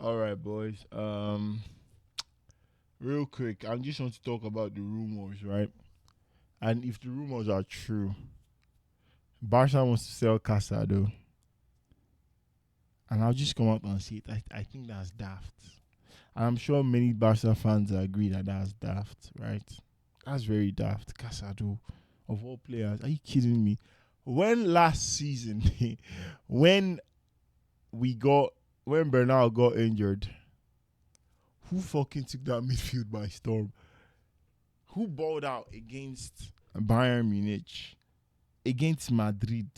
All right, boys. Real quick, I just want to talk about the rumors, right? And if the rumors are true, Barca wants to sell Casado, and I'll just come out and say it. I think that's daft. And I'm sure many Barca fans agree that that's daft, right? That's very daft. Casado, of all players, are you kidding me? When last season, when we got when Bernal got injured, who fucking took that midfield by storm? Who balled out against Bayern Munich, against Madrid?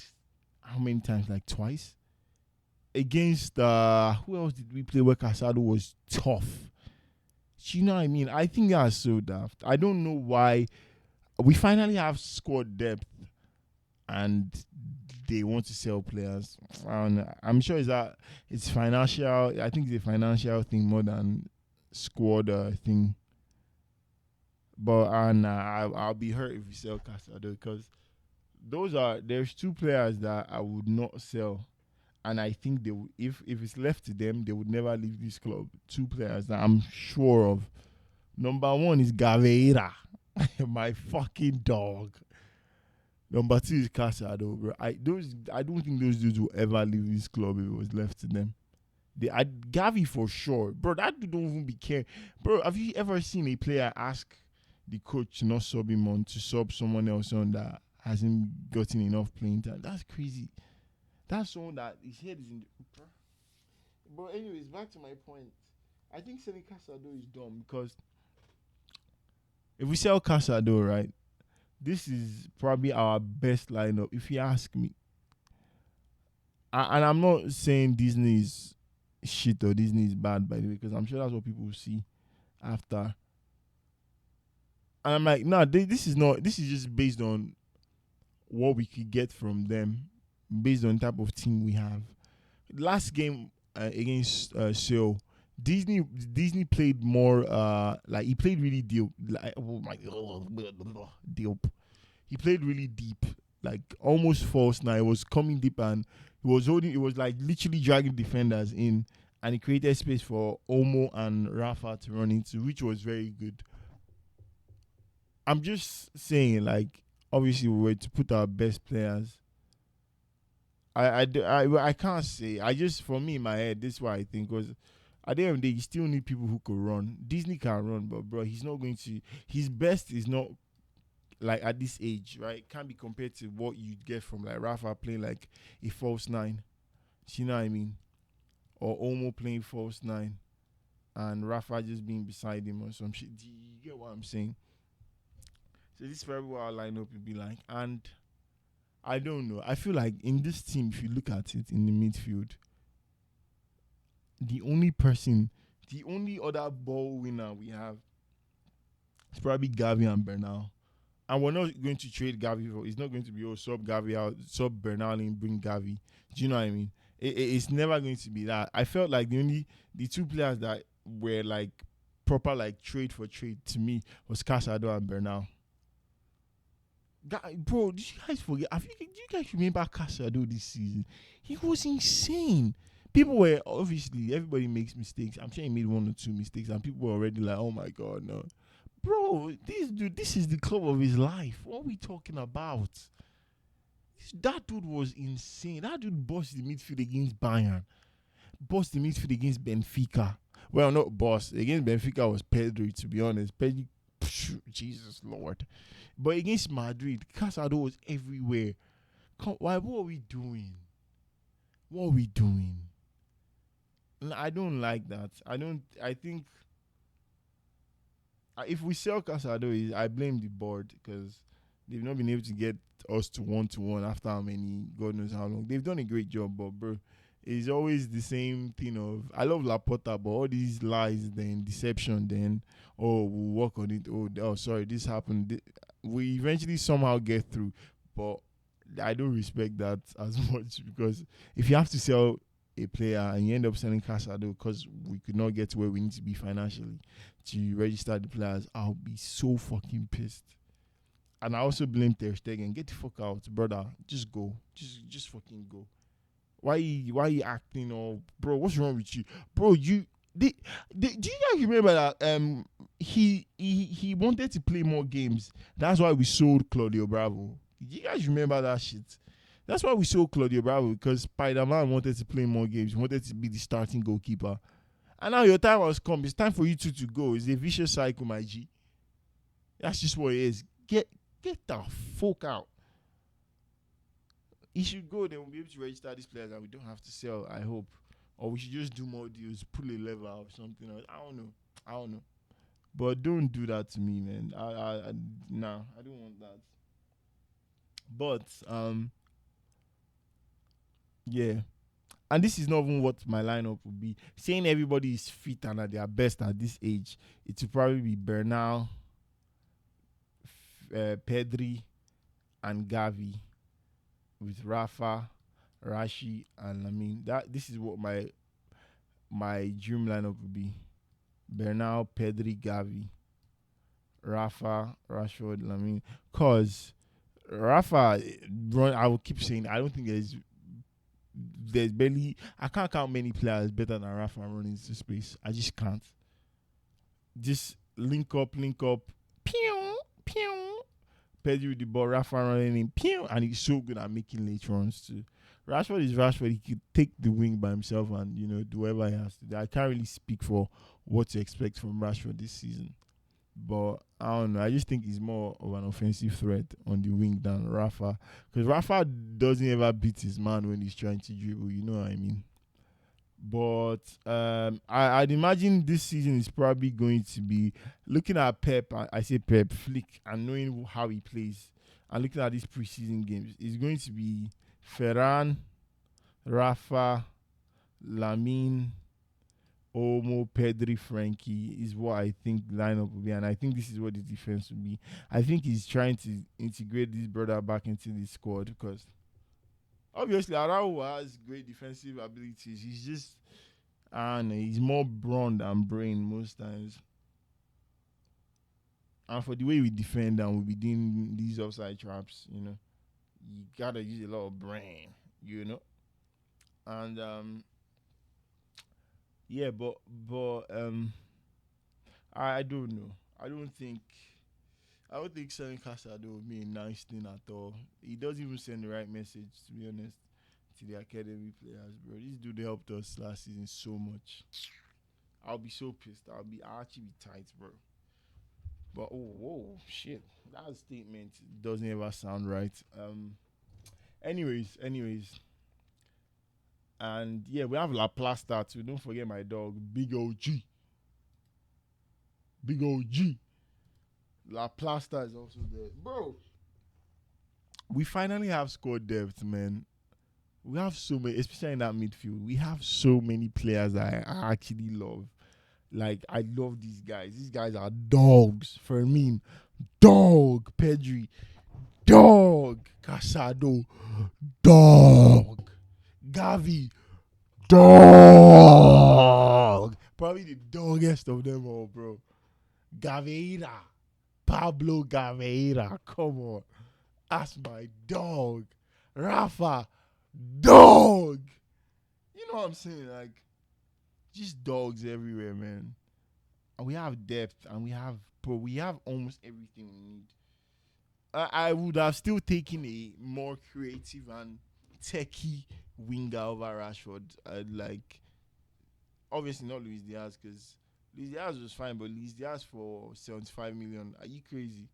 How many times? Like twice. Against who else did we play where Casado was tough? Do you know what I mean? I think that's so daft. I don't know why we finally have squad depth and they want to sell players. And I'm sure it's financial. I think it's a financial thing more than squad thing. But I'll be hurt if we sell Casado because there's two players that I would not sell, and I think they if it's left to them, they would never leave this club. Two players that I'm sure of. Number one is Gaveira, my fucking dog. Number two is Casado, bro. I don't think those dudes will ever leave this club if it was left to them. Gavi for sure, bro. That dude don't even be care, bro. Have you ever seen a player ask the coach to not sub him on to sub someone else on that hasn't gotten enough playing time? That's crazy. That's someone that his head is in the. But anyways, back to my point. I think selling Casado is dumb because if we sell Casado, right, this is probably our best lineup. If you ask me, and I'm not saying Disney is shit or Disney is bad, by the way, because I'm sure that's what people will see after. And I'm like, nah, this is not. This is just based on what we could get from them, based on the type of team we have. Last game against Seoul, Disney played more. Like he played really deep. Like, oh my god, deep. He played really deep, like almost false. Now it was coming deep and he was holding. It was like literally dragging defenders in, and he created space for Omo and Rafa to run into, which was very good. I'm just saying, like, obviously we were to put our best players. I can't say. I just for me in my head, this is what I think was. At the end of the day, you still need people who could run. Disney can run, but bro, he's not going to. His best is not like at this age, right? It can't be compared to what you get from like Rafa playing like a false nine. You know what I mean? Or Omo playing false nine, and Rafa just being beside him or some shit. Do you get what I'm saying? So this is probably what our lineup would be like. And I don't know. I feel like in this team, if you look at it in the midfield, the only person, the only other ball winner we have is probably Gavi and Bernal. And we're not going to trade Gavi for. It's not going to be sub Gavi out, sub Bernal and bring Gavi. Do you know what I mean? It's never going to be that. I felt like the two players that were like proper like trade for trade to me was Casado and Bernal. Bro, did you guys forget? Do you guys remember Casado this season? He was insane. People were obviously everybody makes mistakes. I'm sure he made one or two mistakes, and people were already like, "Oh my god, no, bro! This dude, this is the club of his life. What are we talking about? That dude was insane. That dude bossed the midfield against Bayern, bossed the midfield against Benfica. Well, not boss against Benfica was Pedri. To be honest, Pedri, Jesus Lord. But against Madrid, Casado was everywhere. Why? What are we doing? What are we doing? I don't like that. I don't. I think if we sell Casado, I blame the board because they've not been able to get us to one after how many, God knows how long. They've done a great job, but bro, it's always the same thing of I love Laporta, but all these lies, then deception, then we'll work on it. Sorry, this happened. We eventually somehow get through, but I don't respect that as much because if you have to sell a player and you end up selling Casado because we could not get to where we need to be financially to register the players, I'll be so fucking pissed. And I also blame Ter Stegen. Get the fuck out, brother. Just go. Just fucking go. Why you acting all bro? What's wrong with you, bro? the, do you guys remember that he wanted to play more games? That's why we sold Claudio Bravo. Do you guys remember that shit? That's why we sold Claudio Bravo, because Spider Man wanted to play more games. He wanted to be the starting goalkeeper. And now your time has come. It's time for you two to go. It's a vicious cycle, my G. That's just what it is. Get the fuck out. He should go, then we'll be able to register these players and we don't have to sell, I hope. Or we should just do more deals, pull a lever or something else. I don't know. I don't know. But don't do that to me, man. Nah, I don't want that. But yeah. And this is not even what my lineup would be. Saying everybody is fit and at their best at this age, it will probably be Bernal, Pedri, and Gavi, with Rafa, Rashi, and Lamine. That this is what my dream lineup would be: Bernal, Pedri, Gavi, Rafa, Rashford, Lamine. Cause Rafa, run. I will keep saying, I don't think there's barely, I can't count many players better than Rafa running into space. I just can't. Just link up, pew, pew. Pedri with the ball, Rafa running in, pew, and he's so good at making late runs too. Rashford is Rashford. He could take the wing by himself and do whatever he has to do. I can't really speak for what to expect from Rashford this season, but I don't know. I just think he's more of an offensive threat on the wing than Rafa, because Rafa doesn't ever beat his man when he's trying to dribble. You know what I mean? But I'd imagine this season is probably going to be looking at Pep. I say Pep Flick, and knowing how he plays, and looking at these preseason games, it's going to be Ferran, Rafa, Lamine, Omo, Pedri, Frankie is what I think the lineup will be, and I think this is what the defense will be. I think he's trying to integrate this brother back into the squad, because obviously Araujo has great defensive abilities. He's just, I don't know, he's more brawn than brain most times. And for the way we defend and we'll be doing these offside traps, you gotta use a lot of brain, you know. And yeah, but I don't know. I don't think I don't think selling Casado would be a nice thing at all. He doesn't even send the right message, to be honest, to the academy players, bro. This dude helped us last season so much. I'll be so pissed. I'll actually be tight, bro. But oh, whoa, shit. That statement doesn't ever sound right. Anyways, and yeah, we have La Plasta too. Don't forget my dog, Big OG, Big OG. La Plasta is also there, bro. We finally have squad depth, man. We have so many, especially in that midfield. We have so many players that I actually love. Like, I love these guys. These guys are dogs. Fermin, dog. Pedri, dog. Casado, dog. Gavi, dog. Probably the doggiest of them all, bro. Gaveira, Pablo Gaveira. Come on. That's my dog. Rafa, dog. You know what I'm saying? Like, just dogs everywhere, man. And we have depth, and we have almost everything we need. I would have still taken a more creative and techie winger over Rashford. Like, obviously not Luis Diaz, because Luis Diaz was fine, but Luis Diaz for 75 million. Are you crazy?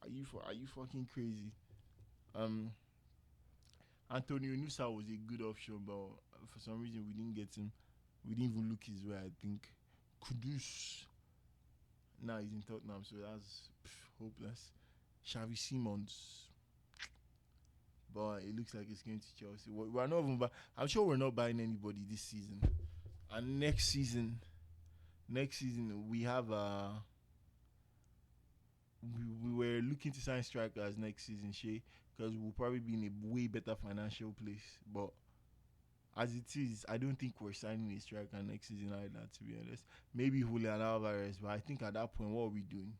Are you fucking crazy? Um, Antonio Nusa was a good option, but for some reason we didn't get him. We didn't even look his way, I think. Kudus. Now he's in Tottenham, so that's hopeless. Xavi Simons. But it looks like it's going to Chelsea. We're not even I'm sure we're not buying anybody this season. And next season we have we were looking to sign strikers next season, Shay, because we'll probably be in a way better financial place. But as it is, I don't think we're signing a striker next season either, to be honest. Maybe Julian Alvarez, but I think at that point, what are we doing?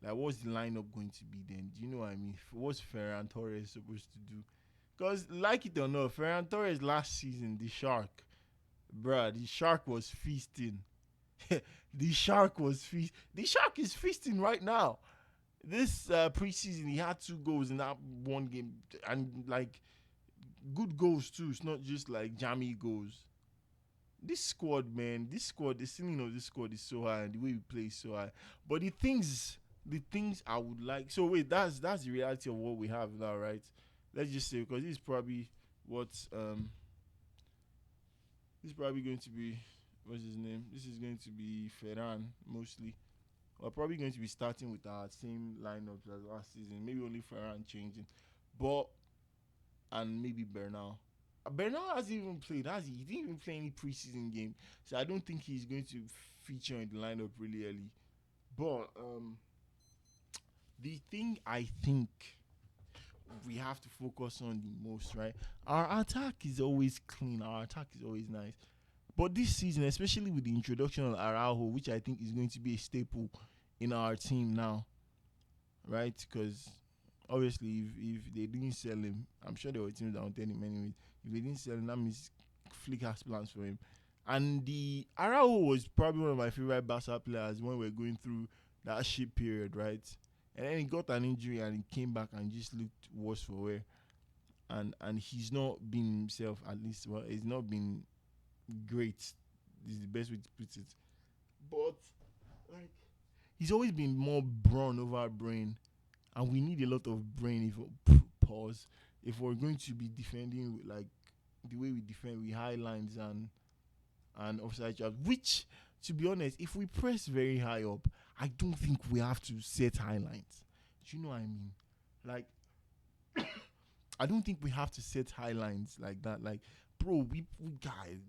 Like, what's the lineup going to be then? Do you know what I mean? What's Ferran Torres supposed to do? Because, like it or not, Ferran Torres last season, the Shark, Bruh, the shark was feasting. The shark was feast. The shark is feasting right now. This preseason, he had 2 goals in that one game, and like good goals too. It's not just like jammy goals. This squad, man, this squad, the ceiling of this squad is so high, and the way we play is so high. But the things I would like. So wait, that's the reality of what we have now, right? Let's just say because this is probably what this is probably going to be what's his name? This is going to be Ferran mostly. We're probably going to be starting with our same lineups as last season. Maybe only Ferran changing, but and maybe Bernal. Bernal hasn't even played, has he? He didn't even play any preseason game, so I don't think he's going to feature in the lineup really early. But the thing I think we have to focus on the most, right? Our attack is always clean. Our attack is always nice. But this season, especially with the introduction of Araujo, which I think is going to be a staple in our team now, right? Because obviously, if they didn't sell him, I'm sure there were teams that wanted him anyway. If they didn't sell him, that means Flick has plans for him. And the Araujo was probably one of my favorite Barca players when we were going through that shit period, right? And then he got an injury and he came back and just looked worse for wear. And he's not been himself, at least. Well, he's not been great. This is the best way to put it. But like he's always been more brawn over brain, and we need a lot of brain. If pause, if we're going to be defending with, like the way we defend with high lines and offside traps, which to be honest, if we press very high up, I don't think we have to set high lines. Do you know what I mean? Like I don't think we have to set high lines like that. Like, bro, we guys,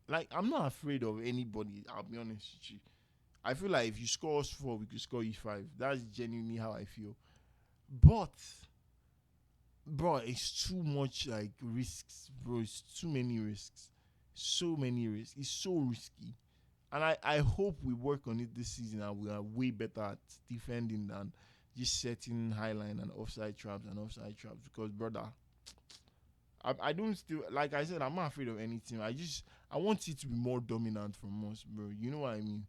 like, I'm not afraid of anybody. I'll be honest with you. I feel like if you score us 4, we could score you 5. That's genuinely how I feel. But, bro, it's too much like risks, bro. It's too many risks. So many risks. It's so risky. And I hope we work on it this season and we are way better at defending than just setting highline and offside traps because brother, I don't still like I said I'm not afraid of any team. I want it to be more dominant from us, bro. You know what I mean?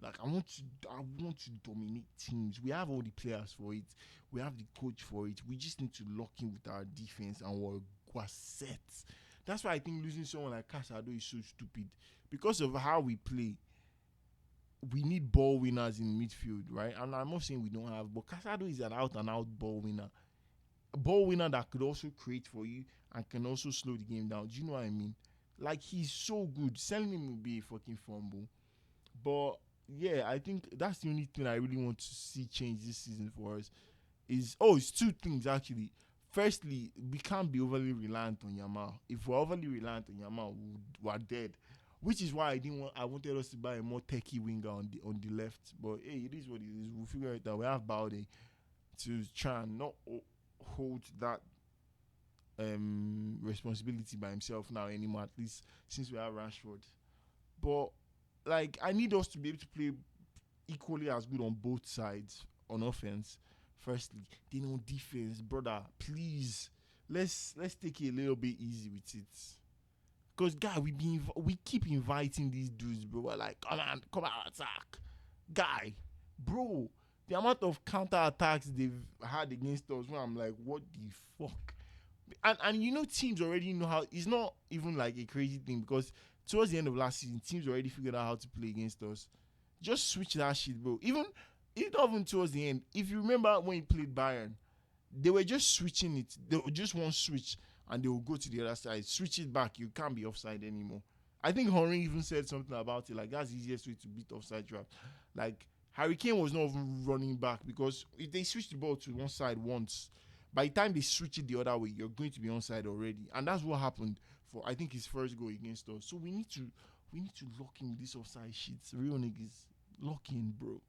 Like I want to dominate teams. We have all the players for it. We have the coach for it. We just need to lock in with our defense and we're set. That's why I think losing someone like Casado is so stupid. Because of how we play, we need ball winners in midfield, right? And I'm not saying we don't have, but Casado is an out and out ball winner. A ball winner that could also create for you and can also slow the game down. Do you know what I mean? Like he's so good. Selling him would be a fucking fumble. But yeah, I think that's the only thing I really want to see change this season for us. It's 2 things actually. Firstly, we can't be overly reliant on Yamal. If we're overly reliant on Yamal, we're dead. Which is why I wanted us to buy a more techie winger on the left. But hey, it is what it is. We'll figure it out. We have Balde to try and not hold that responsibility by himself now anymore. At least since we have Rashford. But like I need us to be able to play equally as good on both sides on offense. Firstly, then on defense, brother, please let's take it a little bit easy with it. Cause guy, we keep inviting these dudes, bro. We're like, come on, attack, guy, bro. The amount of counter attacks they've had against us, when I'm like, what the fuck? And teams already know how. It's not even like a crazy thing because towards the end of last season, teams already figured out how to play against us. Just switch that shit, bro. Not even towards the end. If you remember when you played Bayern, they were just switching it. They would just one switch and they will go to the other side. Switch it back. You can't be offside anymore. I think Henry even said something about it. Like that's the easiest way to beat offside trap. Like Harry Kane was not even running back because if they switch the ball to one side once, by the time they switch it the other way, you're going to be onside already. And that's what happened for I think his first goal against us. So we need to lock in with this offside shit. Real niggas, lock in, bro.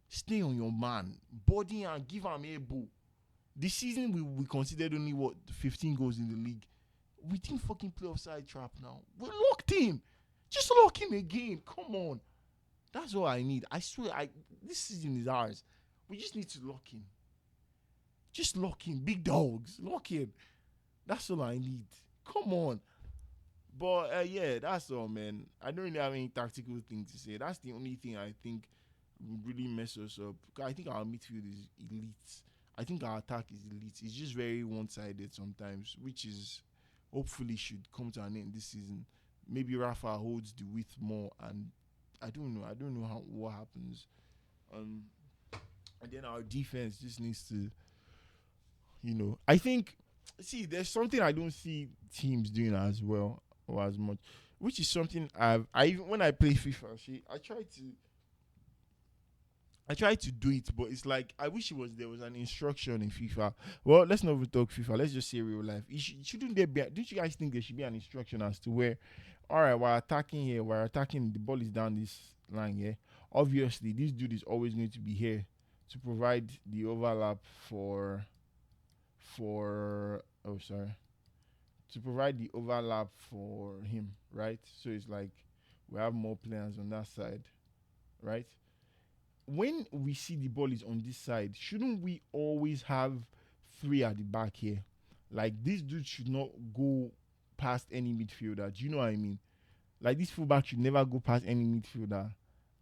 Stay on your man. Body and give him a ball. This season we considered only 15 goals in the league. We didn't fucking play offside trap now. We're locked in. Just lock in again. Come on. That's all I need. I swear, this season is ours. We just need to lock in. Just lock in. Big dogs. Lock in. That's all I need. Come on. But yeah, that's all, man. I don't really have any tactical thing to say. That's the only thing I think would really mess us up. 'Cause I think our midfield is elite. I think our attack is elite. It's just very one-sided sometimes, which is hopefully should come to an end this season. Maybe Rafa holds the width more, and I don't know. I don't know how what happens. Um, and then our defense just needs to, I think. See, there's something I don't see teams doing as well or as much, which is something I even when I play FIFA, I try to do it, but it's like I wish there was an instruction in FIFA. Well, let's not even talk FIFA. Let's just say real life. Shouldn't there be? Don't you guys think there should be an instruction as to where, all right, we're attacking here, we're attacking. The ball is down this line here. Obviously, this dude is always going to be here to provide the overlap for oh sorry to provide the overlap for him, right? So it's like we have more players on that side, right? When we see the ball is on this side, shouldn't we always have three at the back here? Like this dude should not go past any midfielder. Do you know what I mean? Like this fullback should never go past any midfielder,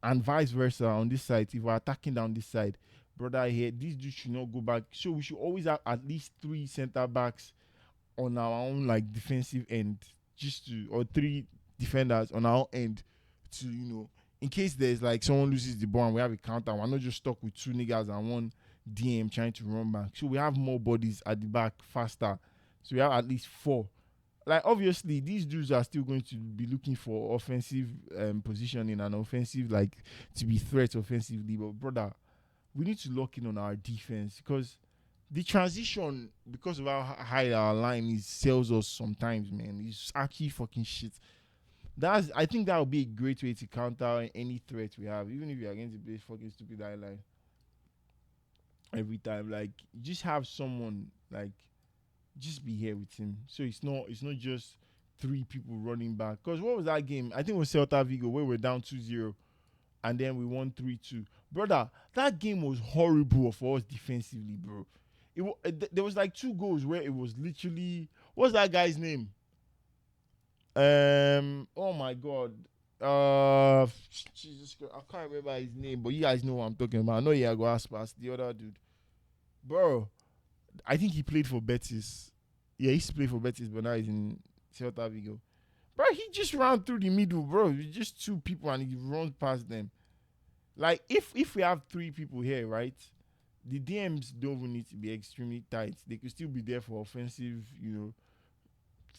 and vice versa on this side. If we're attacking down this side, brother here, this dude should not go back. So we should always have at least three centre backs on our own like defensive end, just to or three defenders on our own end to in case there's like someone loses the ball and we have a counter, we're not just stuck with two niggas and one DM trying to run back. So we have more bodies at the back faster. So we have at least four. Like obviously these dudes are still going to be looking for offensive positioning and offensive like to be threats offensively. But brother, we need to lock in on our defense because the transition because of how high our line is sells us sometimes, man. It's actually fucking shit. I think that would be a great way to counter any threat we have, even if you are going to play fucking stupid highlight every time. Like just have someone like just be here with him. So it's not just three people running back. Because what was that game? I think it was Celta Vigo where we're down 2-0 and then we won 3-2. Brother, that game was horrible for us defensively, bro. There was like two goals where it was literally what's that guy's name? Oh my god. Jesus Christ, I can't remember his name, but you guys know what I'm talking about. I know Iago Aspas, the other dude. Bro, I think he played for Betis. Yeah, he used to play for Betis, but now he's in Celta Vigo. Bro, he just ran through the middle, bro. It's just two people and he runs past them. Like, if we have three people here, right? The DMs don't even need to be extremely tight. They could still be there for offensive,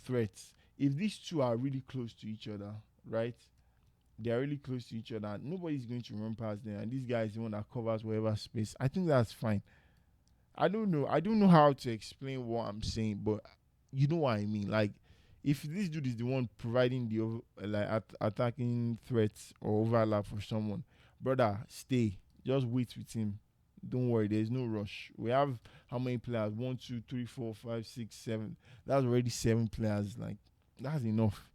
threats. If these two are really close to each other, right? They are really close to each other. Nobody's going to run past them, and this guy is the one that covers whatever space. I think that's fine. I don't know. I don't know how to explain what I'm saying, but you know what I mean. Like, if this dude is the one providing the attacking threats or overlap for someone, brother, stay. Just wait with him. Don't worry. There's no rush. We have how many players? 1, 2, 3, 4, 5, 6, 7. That's already 7 players. Like, that's enough.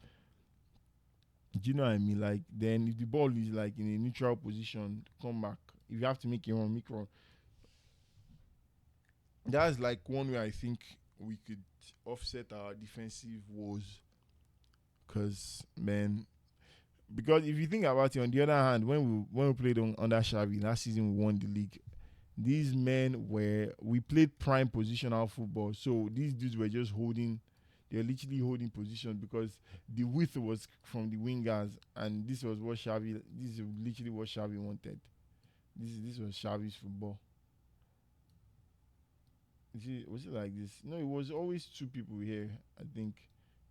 Do you know what I mean? Like, then if the ball is like in a neutral position, come back. If you have to make it run, make run. That's like one way I think we could offset our defensive woes. Cause man, because if you think about it, on the other hand, when we played under Xavi last season, we won the league. These men we played prime positional football, so these dudes were just holding. They're literally holding position because the width was from the wingers, and this was what Xavi. This is literally what Xavi wanted. This was Xavi's football. Was it like this? No, it was always two people here. I think.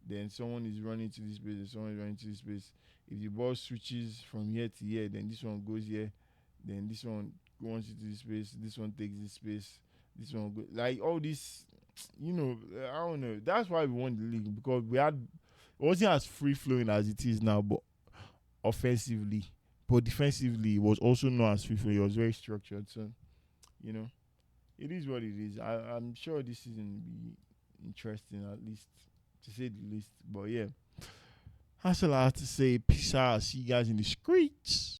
Then someone is running to this space, and someone is running to this space. If the ball switches from here to here, then this one goes here. Then this one goes into this space. This one takes this space. This one goes like all this. I don't know. That's why we won the league because it wasn't as free flowing as it is now, but offensively, but defensively, it was also not as free flowing. It was very structured. So, you know. It is what it is. I'm sure this season will be interesting, at least to say the least. But yeah, that's all I have to say. Peace out. See you guys in the streets.